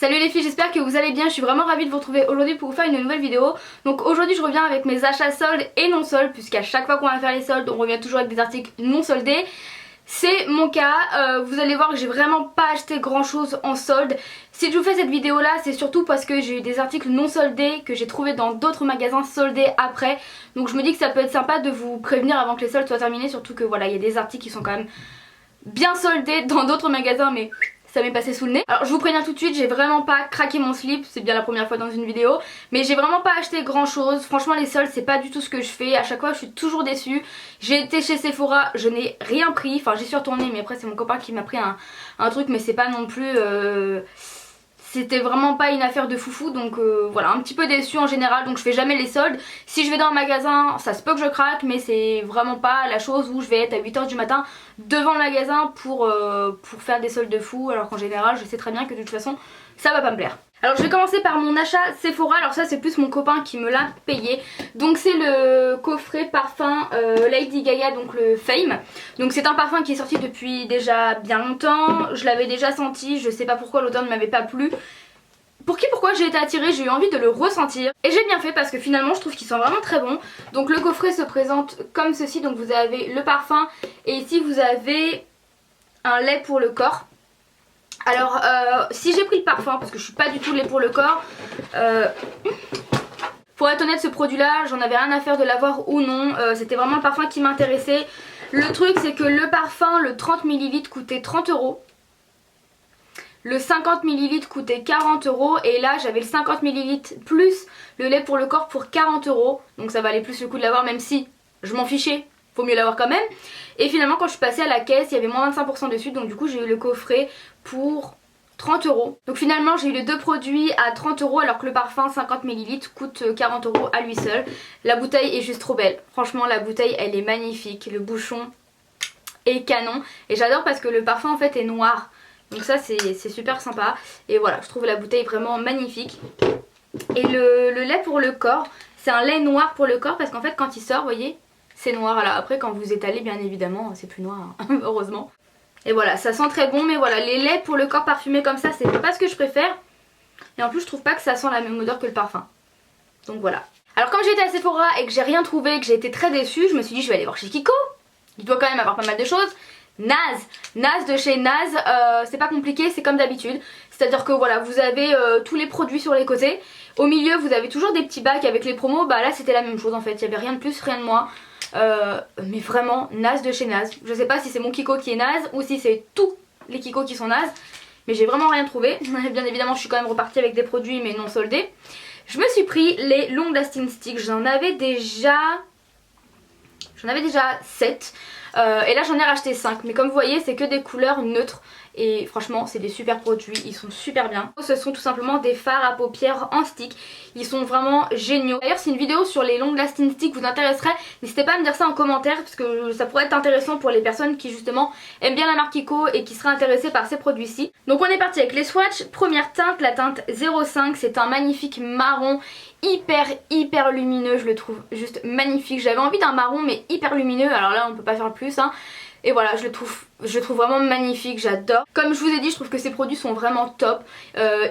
Salut les filles, j'espère que vous allez bien, je suis vraiment ravie de vous retrouver aujourd'hui pour vous faire une nouvelle vidéo. Donc aujourd'hui je reviens avec mes achats soldes et non soldes, puisqu'à chaque fois qu'on va faire les soldes on revient toujours avec des articles non soldés. C'est mon cas, vous allez voir que j'ai vraiment pas acheté grand chose en solde. Si je vous fais cette vidéo là c'est surtout parce que j'ai eu des articles non soldés que j'ai trouvé dans d'autres magasins soldés après. Donc je me dis que ça peut être sympa de vous prévenir avant que les soldes soient terminés, surtout que voilà il y a des articles qui sont quand même bien soldés dans d'autres magasins mais ça m'est passé sous le nez. Alors je vous préviens tout de suite, j'ai vraiment pas craqué mon slip, c'est bien la première fois dans une vidéo, mais j'ai vraiment pas acheté grand chose. Franchement les soldes c'est pas du tout ce que je fais, à chaque fois je suis toujours déçue. J'ai été chez Sephora, je n'ai rien pris, enfin j'y suis retournée mais après c'est mon copain qui m'a pris un truc, mais c'est pas non plus... C'était vraiment pas une affaire de foufou, donc voilà, un petit peu déçue en général, donc je fais jamais les soldes. Si je vais dans un magasin, ça se peut que je craque, mais c'est vraiment pas la chose où je vais être à 8 h du matin devant le magasin pour faire des soldes de fou, alors qu'en général je sais très bien que de toute façon ça va pas me plaire. Alors je vais commencer par mon achat Sephora, alors ça c'est plus mon copain qui me l'a payé. Donc c'est le coffret parfum Lady Gaga, donc le Fame. Donc c'est un parfum qui est sorti depuis déjà bien longtemps, je l'avais déjà senti, je sais pas pourquoi l'odeur ne m'avait pas plu. Pourquoi j'ai été attirée, j'ai eu envie de le ressentir. Et j'ai bien fait parce que finalement je trouve qu'il sent vraiment très bon. Donc le coffret se présente comme ceci, donc vous avez le parfum et ici vous avez un lait pour le corps. Alors si j'ai pris le parfum, parce que je suis pas du tout lait pour le corps, pour être honnête ce produit là j'en avais rien à faire de l'avoir ou non, c'était vraiment le parfum qui m'intéressait. Le truc c'est que le parfum, le 30 ml coûtait 30 €. Le 50 ml coûtait 40 € et là j'avais le 50 ml plus le lait pour le corps pour 40 €. Donc ça valait plus le coup de l'avoir, même si je m'en fichais, faut mieux l'avoir quand même. Et finalement quand je suis passée à la caisse il y avait moins 25% dessus, donc du coup j'ai eu le coffret pour 30 €. Donc finalement j'ai eu les deux produits à 30 € alors que le parfum 50 ml coûte 40 € à lui seul. La bouteille est juste trop belle, franchement la bouteille elle est magnifique, le bouchon est canon et j'adore parce que le parfum en fait est noir. Donc ça c'est super sympa et voilà, je trouve la bouteille vraiment magnifique. Et le lait pour le corps, c'est un lait noir pour le corps parce qu'en fait quand il sort, vous voyez, c'est noir. Alors après quand vous étalez bien évidemment c'est plus noir hein, heureusement. Et voilà, ça sent très bon, mais voilà, les laits pour le corps parfumés comme ça c'est pas ce que je préfère. Et en plus je trouve pas que ça sent la même odeur que le parfum. Donc voilà. Alors comme j'ai été à Sephora et que j'ai rien trouvé, que j'ai été très déçue, je me suis dit je vais aller voir chez Kiko. Il doit quand même avoir pas mal de choses. Naz de chez Naz, c'est pas compliqué, c'est comme d'habitude. C'est à dire que voilà, vous avez tous les produits sur les côtés. Au milieu vous avez toujours des petits bacs avec les promos. Bah là c'était la même chose en fait, il y avait rien de plus, rien de moins. Mais vraiment Naz de chez Naz. Je sais pas si c'est mon Kiko qui est Naz ou si c'est tous les Kiko qui sont Naz, mais j'ai vraiment rien trouvé. Bien évidemment je suis quand même repartie avec des produits mais non soldés. Je me suis pris les Long Lasting Sticks, j'en avais déjà 7. Et là j'en ai racheté 5, mais comme vous voyez c'est que des couleurs neutres et franchement c'est des super produits, ils sont super bien. Ce sont tout simplement des fards à paupières en stick, ils sont vraiment géniaux. D'ailleurs si une vidéo sur les Long Lasting Sticks vous intéresserait, n'hésitez pas à me dire ça en commentaire parce que ça pourrait être intéressant pour les personnes qui justement aiment bien la marque Kiko et qui seraient intéressées par ces produits-ci. Donc on est parti avec les swatchs. Première teinte, la teinte 05, c'est un magnifique marron hyper lumineux, je le trouve juste magnifique. J'avais envie d'un marron mais hyper lumineux, alors là on peut pas faire plus hein. Et voilà, je le trouve vraiment magnifique, j'adore. Comme je vous ai dit, je trouve que ces produits sont vraiment top.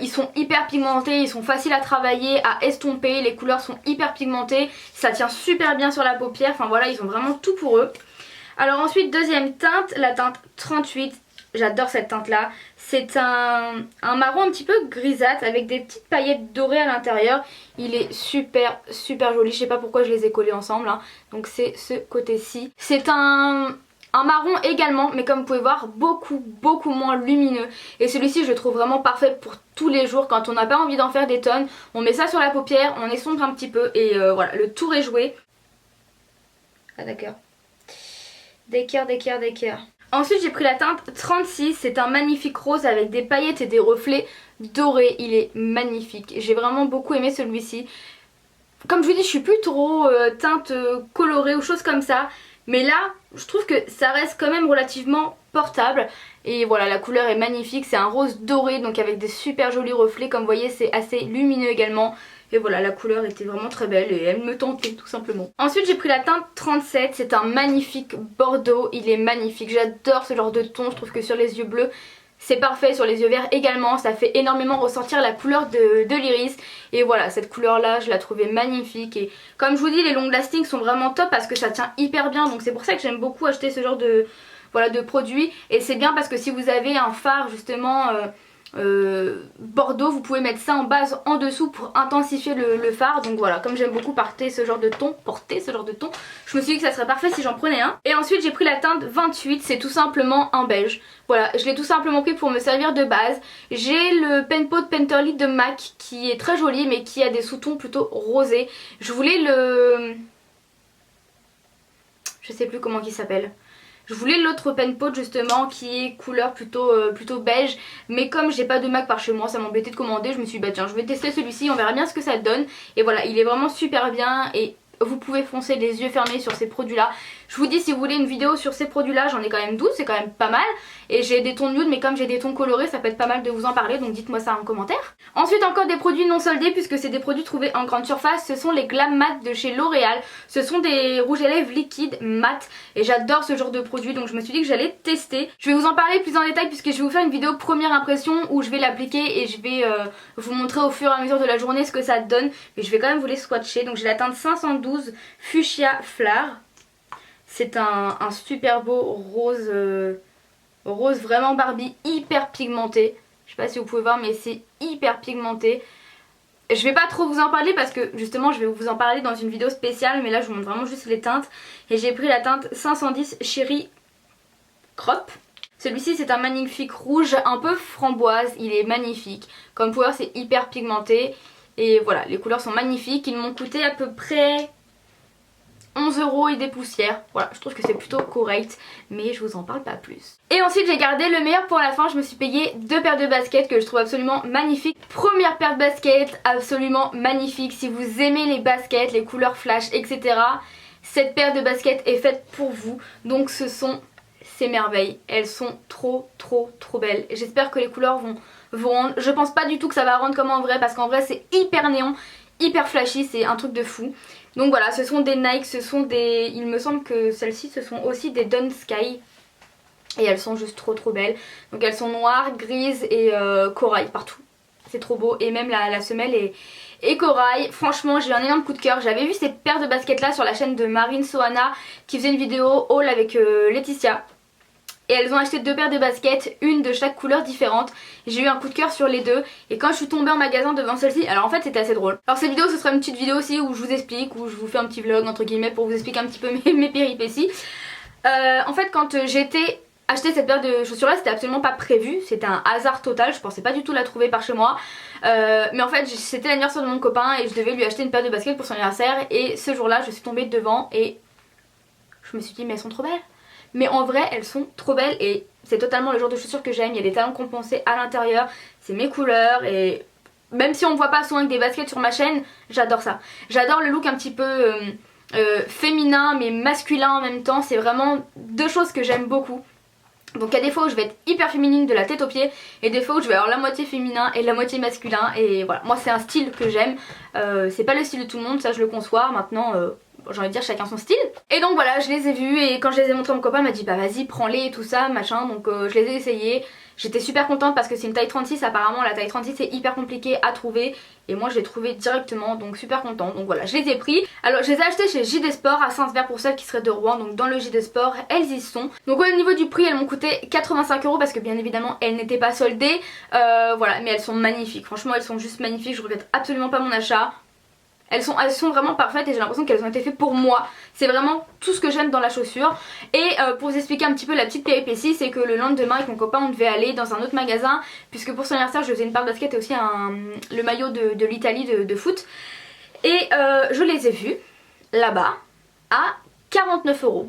Ils sont hyper pigmentés, ils sont faciles à travailler, à estomper, les couleurs sont hyper pigmentées, ça tient super bien sur la paupière, enfin voilà, ils ont vraiment tout pour eux. Alors ensuite, deuxième teinte, la teinte 38. J'adore cette teinte là, c'est un marron un petit peu grisâtre avec des petites paillettes dorées à l'intérieur. Il est super joli, je sais pas pourquoi je les ai collés ensemble hein. Donc c'est ce côté-ci. C'est un marron également, mais comme vous pouvez voir beaucoup moins lumineux. Et celui-ci je le trouve vraiment parfait pour tous les jours quand on n'a pas envie d'en faire des tonnes. On met ça sur la paupière, on estompe un petit peu et voilà, le tour est joué. Ah d'accord. Des cœurs. Ensuite j'ai pris la teinte 36, c'est un magnifique rose avec des paillettes et des reflets dorés, il est magnifique. J'ai vraiment beaucoup aimé celui-ci. Comme je vous dis je suis plus trop teinte colorée ou choses comme ça, mais là je trouve que ça reste quand même relativement portable. Et voilà, la couleur est magnifique, c'est un rose doré donc avec des super jolis reflets, comme vous voyez c'est assez lumineux également. Et voilà, la couleur était vraiment très belle et elle me tentait tout simplement. Ensuite j'ai pris la teinte 37, c'est un magnifique bordeaux, il est magnifique, j'adore ce genre de ton, je trouve que sur les yeux bleus C'est parfait sur les yeux verts également, ça fait énormément ressortir la couleur de l'iris. Et voilà, cette couleur là je la trouvais magnifique. Et comme je vous dis, les long lasting sont vraiment top parce que ça tient hyper bien. Donc c'est pour ça que j'aime beaucoup acheter ce genre de, voilà, de produits. Et c'est bien parce que si vous avez un fard justement bordeaux, vous pouvez mettre ça en base en dessous pour intensifier le fard. Donc voilà, comme j'aime beaucoup porter ce genre de ton, je me suis dit que ça serait parfait si j'en prenais un. Et ensuite j'ai pris la teinte 28, c'est tout simplement un beige. Voilà, je l'ai tout simplement pris pour me servir de base. J'ai le Pen Pot Painterly de MAC qui est très joli mais qui a des sous-tons plutôt rosés. Je voulais le... je sais plus comment il s'appelle. Je voulais l'autre pen pot justement qui est couleur plutôt beige, mais comme j'ai pas de MAC par chez moi, ça m'embêtait de commander, je me suis dit bah tiens je vais tester celui-ci, on verra bien ce que ça donne. Et voilà, il est vraiment super bien et vous pouvez foncer les yeux fermés sur ces produits là. Je vous dis, si vous voulez une vidéo sur ces produits là, j'en ai quand même 12, c'est quand même pas mal. Et j'ai des tons nude, mais comme j'ai des tons colorés, ça peut être pas mal de vous en parler, donc dites-moi ça en commentaire. Ensuite encore des produits non soldés puisque c'est des produits trouvés en grande surface. Ce sont les Glam Mat de chez L'Oréal. Ce sont des rouges à lèvres liquides mat et j'adore ce genre de produit, donc je me suis dit que j'allais tester. Je vais vous en parler plus en détail puisque je vais vous faire une vidéo première impression où je vais l'appliquer et je vais vous montrer au fur et à mesure de la journée ce que ça donne. Mais je vais quand même vous les swatcher. Donc j'ai la teinte 512 Fuchsia Flower. C'est un super beau rose, rose vraiment Barbie, hyper pigmenté. Je sais pas si vous pouvez voir mais c'est hyper pigmenté. Je vais pas trop vous en parler parce que justement je vais vous en parler dans une vidéo spéciale, mais là je vous montre vraiment juste les teintes. Et j'ai pris la teinte 510 Cherry Crop. Celui-ci c'est un magnifique rouge un peu framboise, il est magnifique. Comme vous pouvez voir c'est hyper pigmenté. Et voilà, les couleurs sont magnifiques, ils m'ont coûté à peu près 11 € et des poussières. Voilà, je trouve que c'est plutôt correct, mais je vous en parle pas plus. Et ensuite j'ai gardé le meilleur pour la fin. Je me suis payé 2 paires de baskets que je trouve absolument magnifiques. Première paire de baskets absolument magnifique. Si vous aimez les baskets, les couleurs flash, etc., cette paire de baskets est faite pour vous. Donc ce sont ces merveilles. Elles sont trop belles. J'espère que les couleurs vont rendre. Je pense pas du tout que ça va rendre comme en vrai parce qu'en vrai c'est hyper néon, hyper flashy, c'est un truc de fou. Donc voilà, ce sont des Nike, ce sont des... il me semble que celles-ci ce sont aussi des Dawn Sky. Et elles sont juste trop belles. Donc elles sont noires, grises et corail partout. C'est trop beau. Et même la semelle est corail. Franchement j'ai eu un énorme coup de cœur. J'avais vu cette paire de baskets là sur la chaîne de Marine Sohana qui faisait une vidéo haul avec Laetitia. Et elles ont acheté 2 paires de baskets, une de chaque couleur différente. J'ai eu un coup de cœur sur les deux. Et quand je suis tombée en magasin devant celle-ci, alors en fait c'était assez drôle. Alors cette vidéo ce sera une petite vidéo aussi où je vous explique, où je vous fais un petit vlog entre guillemets pour vous expliquer un petit peu mes péripéties. En fait quand j'étais acheté cette paire de chaussures là, c'était absolument pas prévu. C'était un hasard total, je pensais pas du tout la trouver par chez moi. Mais en fait c'était l'anniversaire de mon copain et je devais lui acheter une paire de baskets pour son anniversaire. Et ce jour là je suis tombée devant et je me suis dit mais elles sont trop belles. Mais en vrai elles sont trop belles et c'est totalement le genre de chaussures que j'aime. Il y a des talons compensés à l'intérieur, c'est mes couleurs et même si on me voit pas souvent avec des baskets sur ma chaîne, j'adore ça. J'adore le look un petit peu féminin mais masculin en même temps. C'est vraiment deux choses que j'aime beaucoup. Donc il y a des fois où je vais être hyper féminine de la tête aux pieds et des fois où je vais avoir la moitié féminin et la moitié masculin. Et voilà, moi c'est un style que j'aime. C'est pas le style de tout le monde, ça je le conçois. Maintenant j'ai envie de dire chacun son style. Et donc voilà, je les ai vus et quand je les ai montrés à mon copain il m'a dit bah vas-y prends-les et tout ça machin. Donc je les ai essayés. J'étais super contente parce que c'est une taille 36, apparemment la taille 36 c'est hyper compliqué à trouver. Et moi je l'ai trouvé directement, donc super contente. Donc voilà, je les ai pris. Alors je les ai achetés chez JD Sport à Saint-Sever pour celles qui seraient de Rouen. Donc dans le JD Sport, elles y sont. Donc au niveau du prix elles m'ont coûté 85 € parce que bien évidemment elles n'étaient pas soldées. Voilà, mais elles sont magnifiques, franchement elles sont juste magnifiques. Je regrette absolument pas mon achat. Elles sont vraiment parfaites et j'ai l'impression qu'elles ont été faites pour moi. C'est vraiment tout ce que j'aime dans la chaussure. Et pour vous expliquer un petit peu la petite péripétie, c'est que le lendemain avec mon copain on devait aller dans un autre magasin. Puisque pour son anniversaire je faisais une paire de baskets et aussi le maillot de l'Italie de foot. Et je les ai vus là-bas à 49 €.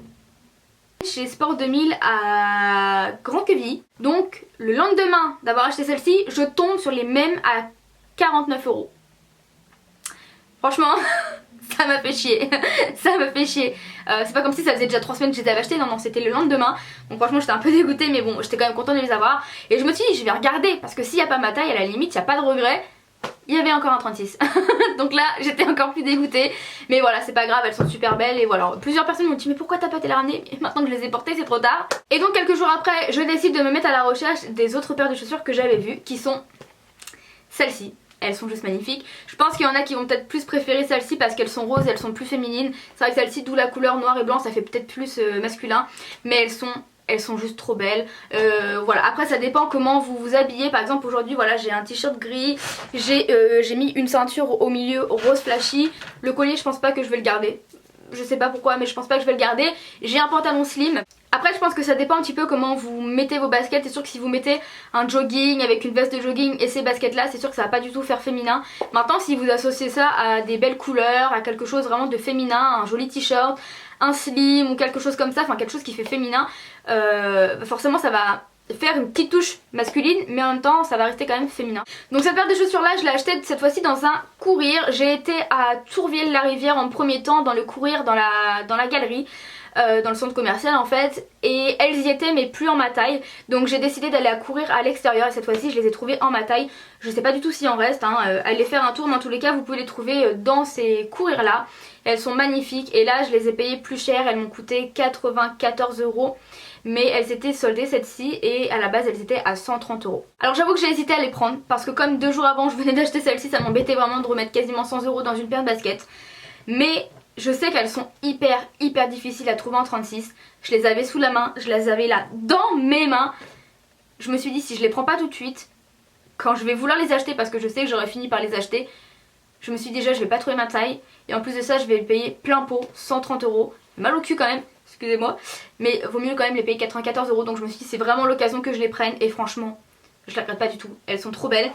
Chez Sport 2000 à Grand Quevilly. Donc le lendemain d'avoir acheté celle-ci, je tombe sur les mêmes à 49 €. Franchement, ça m'a fait chier. Ça m'a fait chier. C'est pas comme si ça faisait déjà 3 semaines que je les avais achetés. Non, c'était le lendemain. Donc franchement, j'étais un peu dégoûtée. Mais bon, j'étais quand même contente de les avoir. Et je me suis dit, je vais regarder. Parce que s'il n'y a pas ma taille, à la limite, il n'y a pas de regret. il y avait encore un 36. Donc là j'étais encore plus dégoûtée. Mais voilà, c'est pas grave, elles sont super belles. Et voilà, plusieurs personnes m'ont dit mais pourquoi t'as pas été les ramener? Et maintenant que je les ai portées c'est trop tard. Et donc quelques jours après je décide de me mettre à la recherche des autres paires de chaussures que j'avais vues, qui sont celles-ci. Elles sont juste magnifiques. Je pense qu'il y en a qui vont peut-être plus préférer celles-ci parce qu'elles sont roses, elles sont plus féminines. C'est vrai que celles-ci, d'où la couleur noir et blanc, ça fait peut-être plus masculin. Mais elles sont juste trop belles. Voilà, après ça dépend comment vous vous habillez. Par exemple aujourd'hui voilà, j'ai un t-shirt gris, j'ai mis une ceinture au milieu rose flashy. Le collier je pense pas que je vais le garder. Je sais pas pourquoi mais je pense pas que je vais le garder. J'ai un pantalon slim. Après je pense que ça dépend un petit peu comment vous mettez vos baskets. C'est sûr que si vous mettez un jogging avec une veste de jogging et ces baskets là, c'est sûr que ça va pas du tout faire féminin. Maintenant si vous associez ça à des belles couleurs, à quelque chose vraiment de féminin, un joli t-shirt, un slim ou quelque chose comme ça, enfin quelque chose qui fait féminin, forcément ça va faire une petite touche masculine mais en même temps ça va rester quand même féminin. Donc cette paire de chaussures là je l'ai achetée cette fois-ci dans un courir. J'ai été à Tourvielle-la-Rivière en premier temps dans le courir, dans la galerie. Dans le centre commercial en fait, et elles y étaient mais plus en ma taille, donc j'ai décidé d'aller à courir à l'extérieur et cette fois-ci je les ai trouvées en ma taille. Je sais pas du tout s'il en reste, hein. Allez faire un tour, mais en tous les cas vous pouvez les trouver dans ces courir là. Elles sont magnifiques et là je les ai payées plus cher, elles m'ont coûté 94 €. Mais elles étaient soldées cette-ci et à la base elles étaient à 130 €. Alors j'avoue que j'ai hésité à les prendre parce que comme 2 jours avant je venais d'acheter celle-ci, ça m'embêtait vraiment de remettre quasiment 100 € dans une paire de baskets. Mais je sais qu'elles sont hyper difficiles à trouver en 36. Je les avais sous la main, je les avais là dans mes mains. Je me suis dit si je les prends pas tout de suite, quand je vais vouloir les acheter, parce que je sais que j'aurais fini par les acheter, je me suis dit déjà je vais pas trouver ma taille. Et en plus de ça je vais les payer plein pot, 130 €. Mal au cul quand même, excusez-moi. Mais vaut mieux quand même les payer 94 €. Donc je me suis dit c'est vraiment l'occasion que je les prenne. Et franchement je les regrette pas du tout, elles sont trop belles.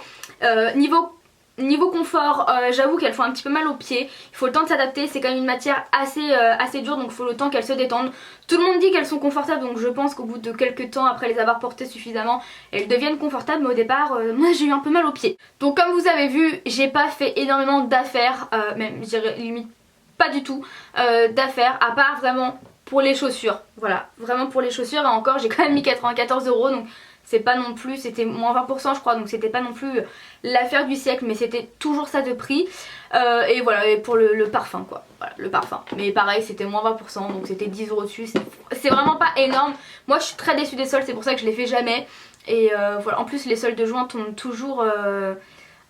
Niveau confort, j'avoue qu'elles font un petit peu mal aux pieds. Il faut le temps de s'adapter, c'est quand même une matière assez dure, donc il faut le temps qu'elles se détendent. Tout le monde dit qu'elles sont confortables, donc je pense qu'au bout de quelques temps, après les avoir portées suffisamment, elles deviennent confortables, mais au départ, moi j'ai eu un peu mal aux pieds. Donc comme vous avez vu, j'ai pas fait énormément d'affaires, même je dirais limite pas du tout d'affaires, à part vraiment pour les chaussures. Voilà, vraiment pour les chaussures, et encore j'ai quand même mis 94 €, donc c'est pas non plus, c'était moins 20% je crois, donc c'était pas non plus l'affaire du siècle, mais c'était toujours ça de prix. Et voilà, et pour le parfum quoi, voilà, le parfum. Mais pareil, c'était moins 20%, donc c'était 10 € dessus, c'est vraiment pas énorme. Moi je suis très déçue des soldes, c'est pour ça que je les fais jamais. Et voilà, en plus les soldes de juin tombent toujours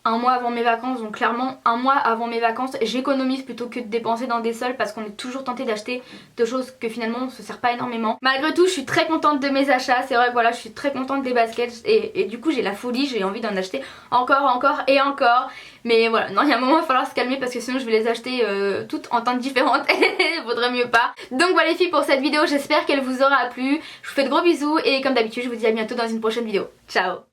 un mois avant mes vacances, donc clairement un mois avant mes vacances j'économise plutôt que de dépenser dans des soldes, parce qu'on est toujours tenté d'acheter de choses que finalement on se sert pas énormément. Malgré tout je suis très contente de mes achats, c'est vrai que voilà je suis très contente des baskets et du coup j'ai la folie, j'ai envie d'en acheter encore et encore. Mais voilà, non il y a un moment il va falloir se calmer parce que sinon je vais les acheter toutes en teintes différentes et vaudrait mieux pas. Donc voilà les filles pour cette vidéo, j'espère qu'elle vous aura plu. Je vous fais de gros bisous et comme d'habitude je vous dis à bientôt dans une prochaine vidéo. Ciao.